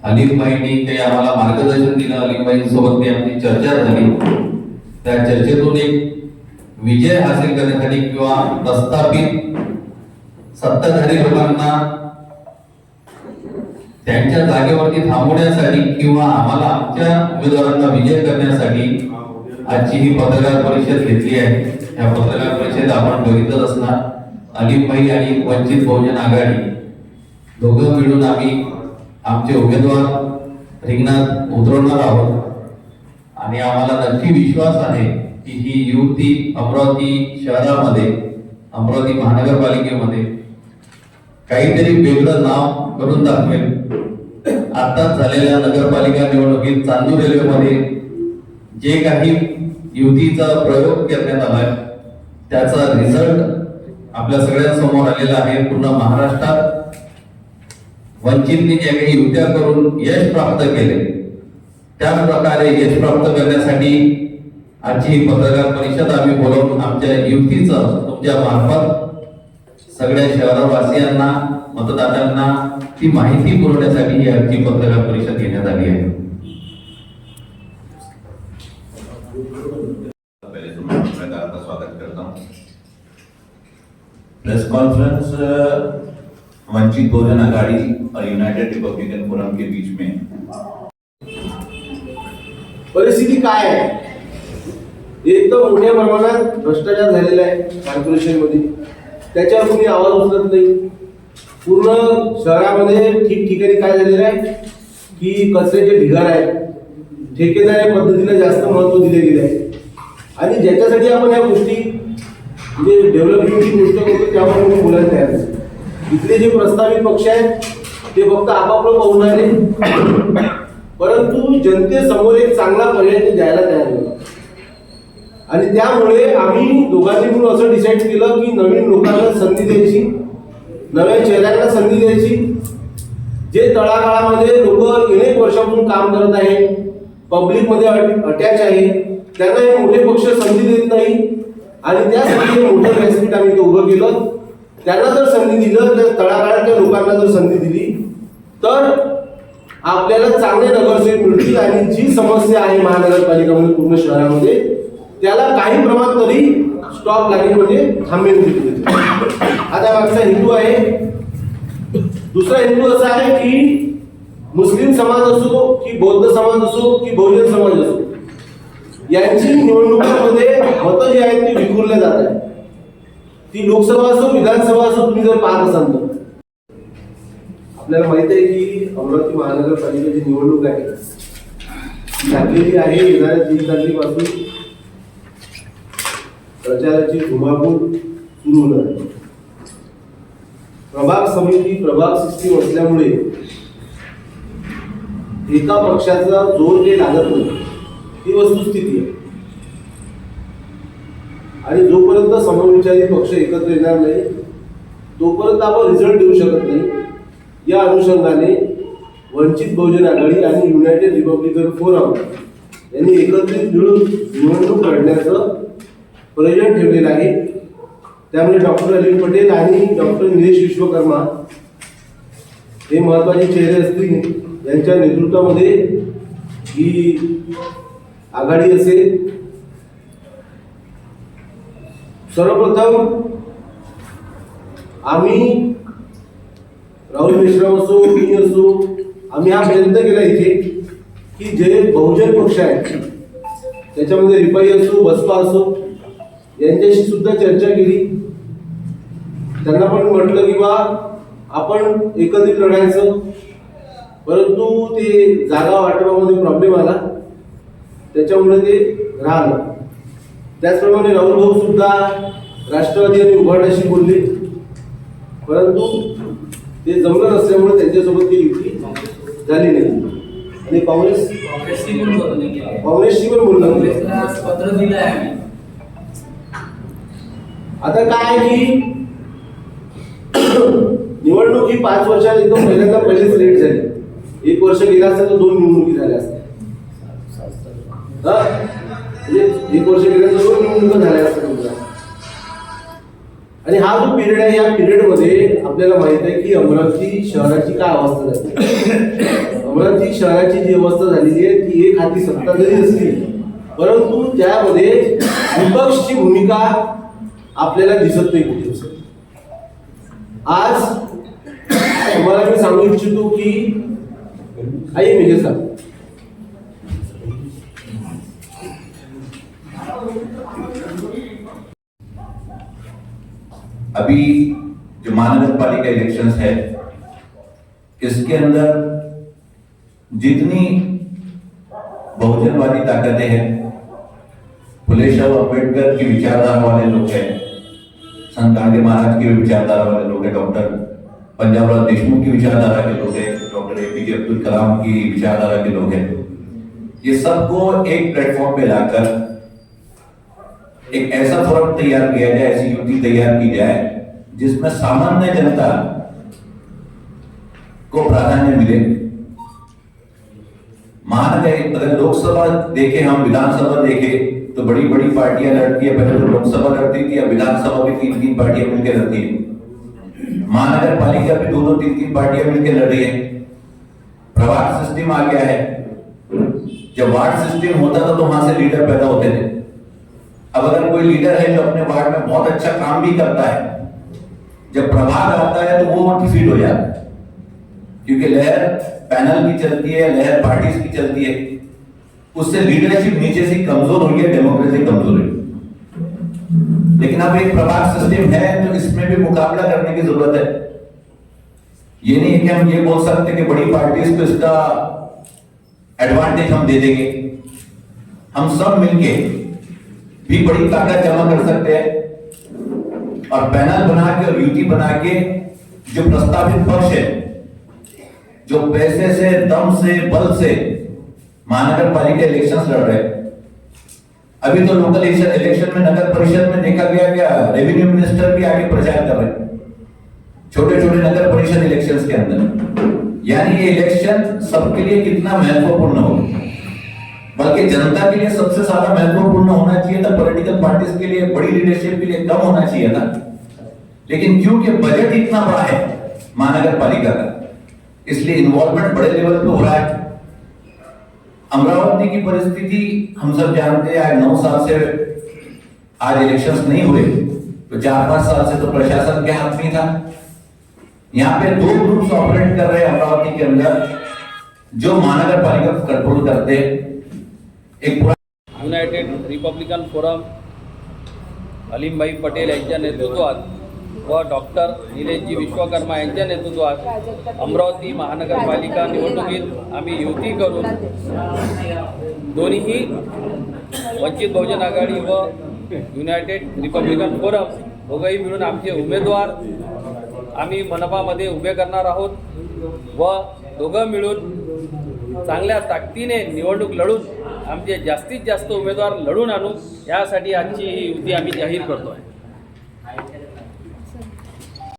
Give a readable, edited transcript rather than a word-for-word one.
अलीमबाईंनी ते आम्हाला मार्गदर्शन दिलं. अलीमबाईंसोबत ती आमची चर्चा झाली. त्या चर्चेतून एक विजय हासिल करण्यासाठी किंवा प्रस्थापित सत्ताधारी लोकांना त्यांच्या जागेवरती थांबवण्यासाठी किंवा आम्हाला आमच्या उमेदवारांना विजय करण्यासाठी आजची ही पत्रकार परिषद घेतली आहे. या पत्रकार परिषदेत आपण बघितच असणार, अलीमबाई आणि वंचित बहुजन आघाडी दोघं मिळून आम्ही आमचे उमेदवार रिंगणात उतरवणार आहोत. आणि आम्हाला नक्की विश्वास आहे की ही युती अमरावती शहरामध्ये, अमरावती महानगरपालिकेमध्ये काहीतरी वेगळं नाव करून दाखवेल. आताच झालेल्या नगरपालिका निवडणुकीत चांदूर रेल्वेमध्ये जे काही युतीचा प्रयोग करण्यात आलाय त्याचा रिझल्ट आपल्या सगळ्यांसमोर आलेला आहे. पूर्ण महाराष्ट्रात वंचितने ज्या काही युत्या करून यश प्राप्त केले, त्याच प्रकारे यश प्राप्त करण्यासाठी आजची ही पत्रकार परिषद आम्ही बोलवून आमच्या युतीचं तुमच्या मार्फत सगळ्या शहरवासियांना, मतदारांना ती माहिती पुरवण्यासाठी ही आजची पत्रकार परिषद घेण्यात आली आहे. स्वागत करता हूं। प्रेस कॉन्फ्रेंस वंचित बहुजन आघाड़ी और यूनाइटेड रिपब्लिकन फोरम के बीच में परिस्थिती काय आहे? एकदम मोठ्या प्रमाणात भ्रष्टाचार झालेला आहे कॉर्पोरेशन मध्ये. त्याच्यावर कोणी आवाज उचलत नाही. पूर्ण शहरामध्ये ठिकठिकाणी काय झालेलं आहे की कचऱ्याचे ढिगार आहेत. ठेकेदारी पद्धतीला जास्त महत्त्व दिले गेले आहे. आणि ज्याच्यासाठी आपण या गोष्टी म्हणजे डेव्हलपमेंटची गोष्ट करतो त्यावर कोणी बोलायला तयार नाही. इथले जे प्रस्तावित पक्ष आहेत ते फक्त आपापलं पाहून राहिले, परंतु जनतेसमोर एक चांगला पर्याय ते द्यायला तयार नाही. आणि त्यामुळे आम्ही दोघांनी मिळून असं डिसाईड केलं की नवीन लोकांना संधी द्यायची, नव्या चेहऱ्यांना संधी द्यायची. जे तळागाळामध्ये लोक अनेक वर्षापासून काम करत आहे, पब्लिक मध्ये अटॅच आहे, त्यांना हे मोठे पक्ष संधी देत नाही. आणि त्यासाठी हे मोठं व्यासपीठ आम्ही उभं केलं. त्यांना जर संधी दिलं, त्या तळागाळातल्या लोकांना जर संधी दिली तर आपल्याला चांगले नगरसेवक मिळतील. आणि जी समस्या आहे महानगरपालिकामध्ये पूर्ण शहरामध्ये त्याला काही प्रमाणात तरी स्टॉप लागेल, म्हणजे थांबेल. आता मागचा हेतू आहे. दुसरा हेतू असा आहे की मुस्लिम समाज असो की बौद्ध समाज असो की बहुजन समाज असो, यांची निवडणुकांमध्ये मतं जी आहेत ती विखुरल्या जात आहेत. ती लोकसभा असो विधानसभा असो, तुम्ही जर पाहत असाल तर आपल्याला माहित आहे की अमरावती महानगरपालिकेची निवडणूक आहे ती लागलेली आहे. येणाऱ्या 3 तारखेपासून प्रचाराची धुमाकूळ सुरू होणार आहे. प्रभाग समिती, प्रभाग सिस्टीम असल्यामुळे एका पक्षाचा जोर काही लागत नाही, ही वस्तुस्थिती आहे. आणि जोपर्यंत समविचारी पक्ष एकत्र येणार नाही तोपर्यंत आपण रिझल्ट देऊ शकत नाही. या अनुषंगाने वंचित बहुजन आघाडी आणि युनायटेड रिपब्लिकन फोरम यांनी एकत्रित मिळून निवडणूक लढण्याचं प्रयोजन ठेवलेलं आहे. त्यामुळे डॉक्टर अलीम पटेल आणि डॉक्टर निलेश विश्वकर्मा हे महत्वाचे चेहरे असतील. यांच्या नेतृत्वामध्ये ही आघाडी असेल. सर्वप्रथम आम्ही राहुल मेश्राम असो, मी असो, आम्ही हा प्रयत्न केला इथे की जे बहुजन पक्ष आहेत त्याच्यामध्ये रिपाई असो, बसपा असो, यांच्याशी सुद्धा चर्चा केली. त्यांना पण म्हटलं की बा आपण एकत्रित लढायचं, परंतु ते जागा वाटपामध्ये प्रॉब्लेम आला, त्याच्यामुळे ते राहिलं. त्याचप्रमाणे राहुल भाऊ सुद्धा राष्ट्रवादी आणि उभाटाशी बोलले, परंतु ते जमलं नसल्यामुळे त्यांच्यासोबत ती युती झाली नाही. आणि काँग्रेसशी पण बोलणं पत्र दिलं आहे. आता काय की निवडणूक ही 5 वर्षात एकदम पहिलेच लेट झाली. 1 वर्ष गेला असता तर 2 निवडणुकी झाल्या असत्या. म्हणजे 1 वर्ष गेल्यानंतर 2 निवडणुका झाल्या असत्या. आणि हा जो पिरियड आहे, या पिरियड मध्ये आपल्याला माहित आहे की अमरावती शहराची काय अवस्था झाली. अमरावती शहराची जी अवस्था झालेली आहे ती एक हाती सत्ता जरी असली परंतु त्यामध्ये विपक्षची भूमिका आपल्याला दिसत नाही कुठेच. आज तुम्हाला मी सांगू इच्छितो की आई मेघे साहेब, अभी जो महानगर पालिका इलेक्शंस है इसके अंदर जितनी बहुजनवादी ताकतें हैं, फुले शाह अम्बेडकर की विचारधारा वाले लोग हैं, संत गांधी महाराज की विचारधारा वाले लोग हैं, डॉक्टर पंजाबराव देशमुख की विचारधारा के लोग हैं, डॉक्टर एपीजे अब्दुल कलाम की विचारधारा के लोग हैं, ये सबको एक प्लेटफॉर्म पे लाकर एक ऐसा फोरम तैयार किया जाए, ऐसी युति तैयार की जाए जिसमें सामान्य जनता को प्राधान्य मिले। महानगर अगर लोकसभा देखे, हम विधानसभा देखे तो बड़ी बड़ी पार्टियां लड़ती है। पहले तो लोकसभा लड़ती थी, अब विधानसभा भी 3-3 पार्टियां मिलकर लड़ती है। महानगर पालिका भी 2-2, 3-3 पार्टियां मिलकर लड़ रही है। प्रभाग सिस्टम आ गया है। जब वार्ड सिस्टम होता था तो वहां से लीडर पैदा होते थे। अब अगर कोई लीडर है जो अपने वार्ड में बहुत अच्छा काम भी करता है, जब प्रभाग आता है तो वो डिफीट हो जाता है, क्योंकि लहर पैनल की चलती है, लहर पार्टीज की चलती है, उससे लीडरशिप नीचे से कमजोर हुई है, डेमोक्रेसी कमजोर है। लेकिन अब एक प्रभाग सिस्टम है तो इसमें भी मुकाबला करने की जरूरत है। ये नहीं है कि हम ये बोल सकते कि बड़ी पार्टीज को इसका एडवांटेज हम दे देंगे। हम सब मिलके भी बड़ी ताकत जमा कर सकते हैं और पैनल बना के और युति बना के जो प्रस्तावित पक्ष है, जो पैसे से, दम से, बल से महानगर पालिका इलेक्शंस लड़ रहे हैं। अभी तो लोकल इलेक्शन में नगर परिषद में देखा गया क्या रेवेन्यू मिनिस्टर भी आगे प्रचार कर रहे हैं छोटे छोटे नगर परिषद इलेक्शंस के अंदर। यानी ये इलेक्शन सबके लिए कितना महत्वपूर्ण हो, बल्कि जनता के लिए सबसे ज्यादा महत्वपूर्ण होना चाहिए था। पॉलिटिकल पार्टीज के लिए, बड़ी लीडरशिप के लिए कम होना चाहिए था। लेकिन क्योंकि बजट इतना बड़ा है महानगर पालिका का, इसलिए इन्वॉल्वमेंट बड़े लेवल पे हो रहा है। अमरावती की परिस्थिति हम सब जानते हैं। आज 9 साल से आज इलेक्शंस नहीं हुए तो 4-5 साल से तो प्रशासन के हाथ में था। यहाँ पे 2 ग्रुप्स ऑपरेट कर रहे हैं अमरावती के अंदर, जो महानगर पालिका को कंट्रोल करते हैं। एक पूरा युनायटेड रिपब्लिकन फोरम अलीमभाई पटेल यांच्या नेतृत्वात व डॉक्टर निलेशजी विश्वकर्मा यांच्या नेतृत्वात अमरावती महानगरपालिका निवडणुकीत आम्ही युती करून दोन्हीही वंचित बहुजन आघाडी व युनायटेड रिपब्लिकन फोरम दोघंही मिळून आमचे उमेदवार आम्ही मनपामध्ये उभे करणार आहोत व दोघं मिळून चांगल्या ताकदीने निवडणूक लढून आमचे जास्तीत जास्त उमेदवार लढून आणू, यासाठी आजची ही युती आम्ही जाहीर करतो आहे।